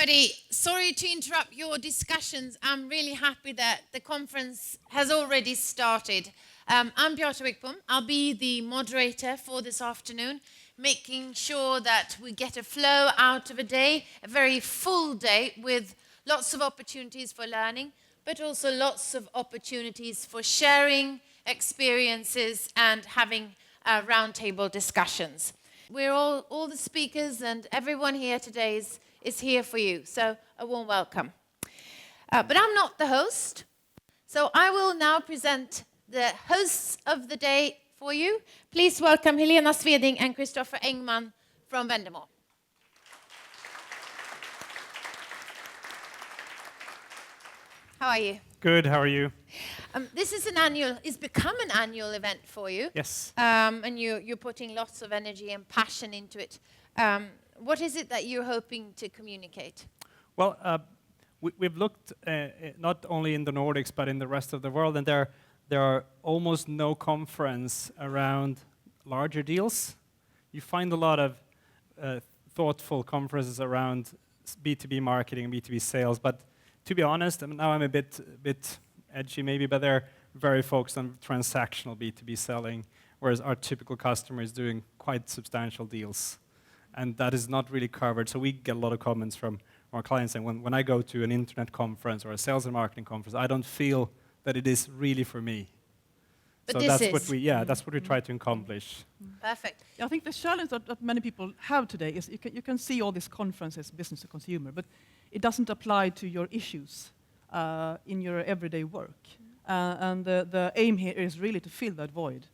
everybody. Sorry to interrupt your discussions. I'm really happy that the conference has already started. I'm Beata Wickbom. I'll be the moderator for this afternoon, making sure that we get a flow out of a day, a very full day with lots of opportunities for learning, but also lots of opportunities for sharing experiences and having roundtable discussions. We're all the speakers and everyone here today is here for you, so a warm welcome. But I'm not the host, so I will now present the hosts of the day for you. Please welcome Helena Sveding and Christopher Engman from Vendemore. How are you? Good, how are you? This is it's become an annual event for you. Yes. And you're putting lots of energy and passion into it. What is it that you're hoping to communicate? Well, we've looked not only in the Nordics, but in the rest of the world, and there are almost no conference around larger deals. You find a lot of thoughtful conferences around B2B marketing and B2B sales, but to be honest, now I'm a bit edgy maybe, but they're very focused on transactional B2B selling, whereas our typical customer is doing quite substantial deals. And that is not really covered. So we get a lot of comments from our clients saying, when I go to an internet conference or a sales and marketing conference, I don't feel that it is really for me. But so this that's is. what that's what we try to accomplish. Perfect. I think the challenge that many people have today is you can see all these conferences, business to consumer, but it doesn't apply to your issues in your everyday work. And the aim here is really to fill that void,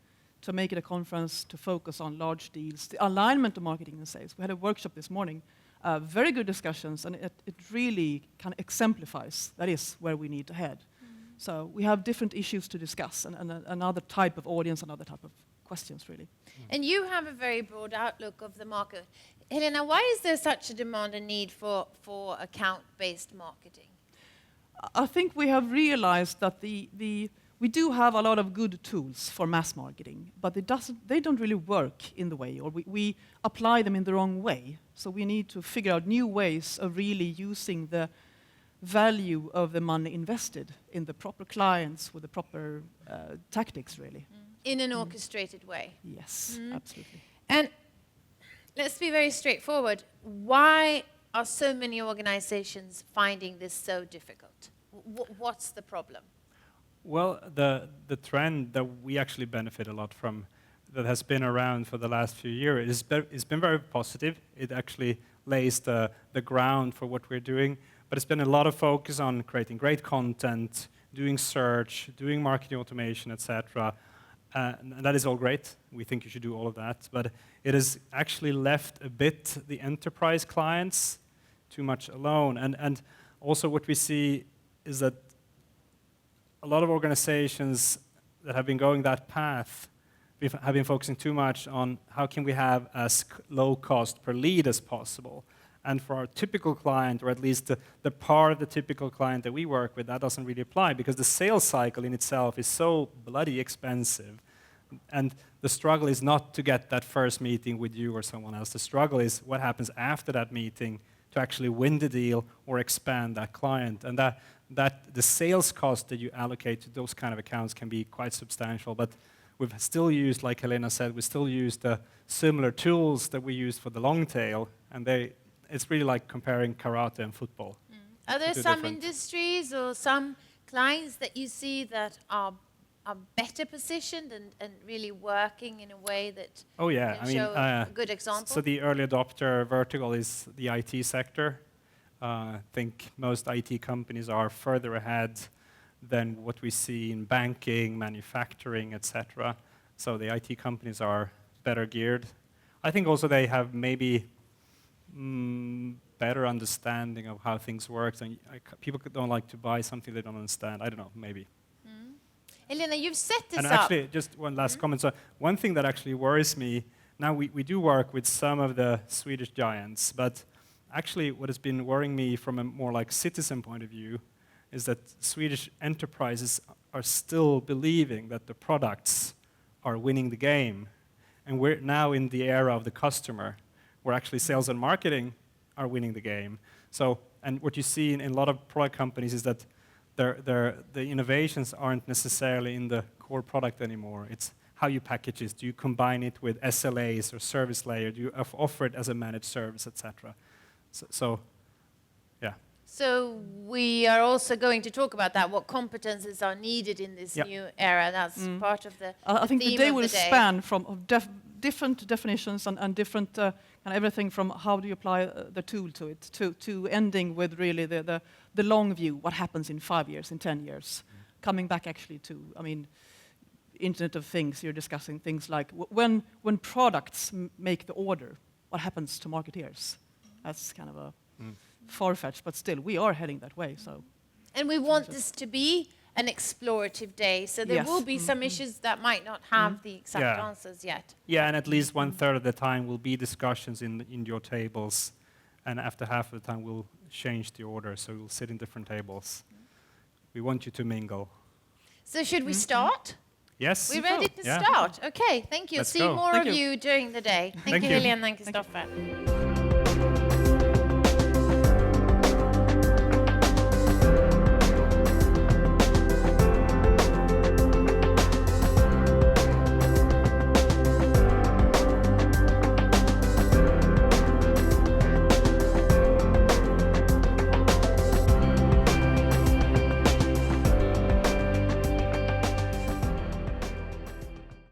to make it a conference to focus on large deals, the alignment of marketing and sales. We had a workshop this morning, very good discussions, and it really kind of exemplifies that is where we need to head. So we have different issues to discuss, and another type of audience, another type of questions, really. And you have a very broad outlook of the market. Helena, why is there such a demand and need for account-based marketing? I think we have realized that we do have a lot of good tools for mass marketing, but they don't really work in the way, or we apply them in the wrong way. So we need to figure out new ways of really using the value of the money invested in the proper clients with the proper tactics, really. In an orchestrated way. Yes, absolutely. And let's be very straightforward. Why are so many organizations finding this so difficult? What's the problem? Well, the trend that we actually benefit a lot from, that has been around for the last few years, it's been very positive. It actually lays the ground for what we're doing. But it's been a lot of focus on creating great content, doing search, doing marketing automation, etc. And that is all great. We think you should do all of that. But it has actually left a bit the enterprise clients too much alone. And also what we see is that a lot of organizations that have been going that path have been focusing too much on how can we have as low cost per lead as possible. And for our typical client, or at least the part of the typical client that we work with, that doesn't really apply because the sales cycle in itself is so bloody expensive. And the struggle is not to get that first meeting with you or someone else. The struggle is what happens after that meeting to actually win the deal or expand that client. And that the sales cost that you allocate to those kind of accounts can be quite substantial. But we've still used, like Helena said, we still use the similar tools that we use for the long tail, and it's really like comparing karate and football. Are there some industries or some clients that you see that are better positioned and really working in a way that can show a good example? So the early adopter vertical is the IT sector. I think most IT companies are further ahead than what we see in banking, manufacturing, etc. So the IT companies are better geared. I think also they have maybe better understanding of how things work. And people don't like to buy something they don't understand. I don't know, maybe. Helena, you've set this and up. actually, just one last comment. So one thing that actually worries me, now we do work with some of the Swedish giants, but actually what has been worrying me from a more like citizen point of view is that Swedish enterprises are still believing that the products are winning the game. And we're now in the era of the customer, where actually sales and marketing are winning the game. So And what you see in a lot of product companies is that the innovations aren't necessarily in the core product anymore. It's how you package it. Do you combine it with SLAs or service layer? Do you offer it as a managed service, etc.? So, yeah. So we are also going to talk about that, what competences are needed in this new era. That's part of the I think the theme day of will the day. span from different definitions and different and everything from how do you apply the tool to it to ending with really the long view, what happens in 5 years, in 10 years, coming back actually to, I mean, Internet of Things. You're discussing things like when products make the order, what happens to marketeers? That's kind of a far-fetched, but still, we are heading that way. So, And we want this to be an explorative day, so there will be some issues that might not have the exact answers yet. Yeah, and at least 1/3 of the time will be discussions in your tables, and after half of the time we'll change the order, so we'll sit in different tables. We want you to mingle. So should we start? Yes? We're ready to Yeah. start. Okay, thank you. Let's See go. more Thank of you. you during the day. Thank you, you. Helene. Thank you, Stoffer.